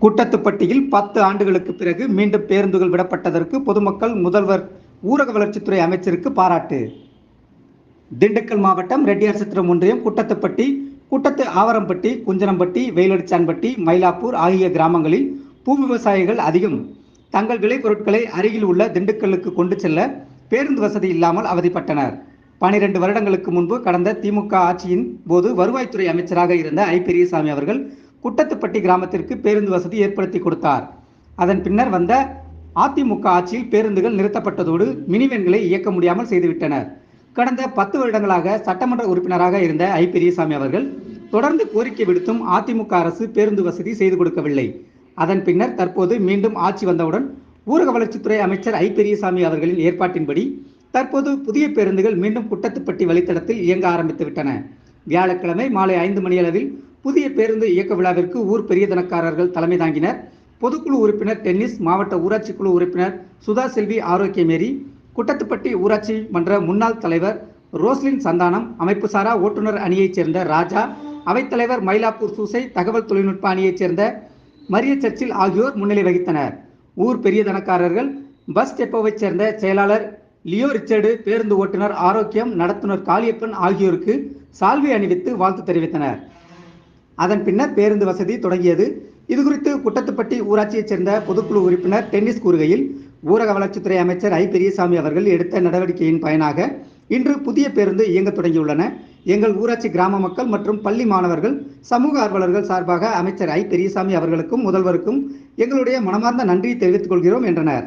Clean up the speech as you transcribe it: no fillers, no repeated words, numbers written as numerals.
குட்டத்துப்பட்டியில் 10 ஆண்டுகளுக்கு பிறகு மீண்டும் பேருந்துகள் விடப்பட்டதற்கு பொதுமக்கள், முதல்வர், ஊரக வளர்ச்சித்துறை அமைச்சருக்கு பாராட்டு. திண்டுக்கல் மாவட்டம் ரெட்டியார்சத்திரம் ஒன்றியம் குட்டத்துப்பட்டி, குட்டத்து ஆவரம்பட்டி, குஞ்சனம்பட்டி, வெயிலடிச்சான்பட்டி, மயிலாப்பூர் ஆகிய கிராமங்களில் பூ விவசாயிகள் அதிகம். தங்கள் விளைபொருட்களை அருகில் உள்ள திண்டுக்கல்லுக்கு கொண்டு செல்ல பேருந்து வசதி இல்லாமல் அவதிப்பட்டனர். 12 வருடங்களுக்கு முன்பு கடந்த திமுக ஆட்சியின் போது வருவாய்த்துறை அமைச்சராக இருந்த ஐ. பெரியசாமி அவர்கள் குட்டத்துப்பட்டி கிராமத்திற்கு பேருந்து வசதி ஏற்படுத்தி கொடுத்தார். அதன் பின்னர் வந்த அதிமுக ஆட்சியில் பேருந்துகள் நிறுத்தப்பட்டதோடு மினிவேன்களை இயக்க முடியாமல் செய்துவிட்டனர். கடந்த 10 வருடங்களாக சட்டமன்ற உறுப்பினராக இருந்த ஐ. பெரியசாமி அவர்கள் தொடர்ந்து கோரிக்கை விடுத்தும் அதிமுக அரசு பேருந்து வசதி செய்து கொடுக்கவில்லை. அதன் பின்னர் தற்போது மீண்டும் ஆட்சி வந்தவுடன் ஊரக வளர்ச்சித்துறை அமைச்சர் ஐ. பெரியசாமி அவர்களின் ஏற்பாட்டின்படி தற்போது புதிய பேருந்துகள் மீண்டும் குட்டத்துப்பட்டி வழித்தடத்தில் இயங்க ஆரம்பித்து விட்டன. வியாழக்கிழமை மாலை 5 மணியளவில் புதிய பேருந்து இயக்க விழாவிற்கு ஊர் பெரிய தனக்காரர்கள் தலைமை தாங்கினர். பொதுக்குழு உறுப்பினர் டென்னிஸ், மாவட்ட ஊராட்சி குழு உறுப்பினர் சுதா செல்வி ஆரோக்கியமேரி, குட்டத்துப்பட்டி ஊராட்சி மன்ற முன்னாள் தலைவர் ரோஸ்லின் சந்தானம், அமைப்புசாரா ஓட்டுநர் அணியைச் சேர்ந்த ராஜா, அவைத்தலைவர் மயிலாப்பூர் சூசை, தகவல் தொழில்நுட்ப அணியைச் சேர்ந்த மரிய சர்ச்சில் ஆகியோர் முன்னிலை வகித்தனர். ஊர் பெரிய தனக்காரர்கள், பஸ் டெப்போவைச் சேர்ந்த செயலாளர் லியோ ரிச்சர்டு, பேருந்து ஓட்டுநர் ஆரோக்கியம், நடத்துனர் காளியப்பன் ஆகியோருக்கு சால்வை அணிவித்து வாழ்த்து தெரிவித்தனர். அதன் பின்னர் பேருந்து வசதி தொடங்கியது. இதுகுறித்து குட்டத்துப்பட்டி ஊராட்சியைச் சேர்ந்த பொதுக்குழு உறுப்பினர் டென்னிஸ் கூறுகையில், ஊரக வளர்ச்சித்துறை அமைச்சர் ஐ. பெரியசாமி அவர்கள் எடுத்த நடவடிக்கையின் பயனாக இன்று புதிய பேருந்து இயங்க தொடங்கியுள்ளன. எங்கள் ஊராட்சி கிராம மக்கள் மற்றும் பள்ளி மாணவர்கள், சமூக ஆர்வலர்கள் சார்பாக அமைச்சர் ஐ. பெரியசாமி அவர்களுக்கும் முதல்வருக்கும் எங்களுடைய மனமார்ந்த நன்றியை தெரிவித்துக் கொள்கிறோம் என்றனர்.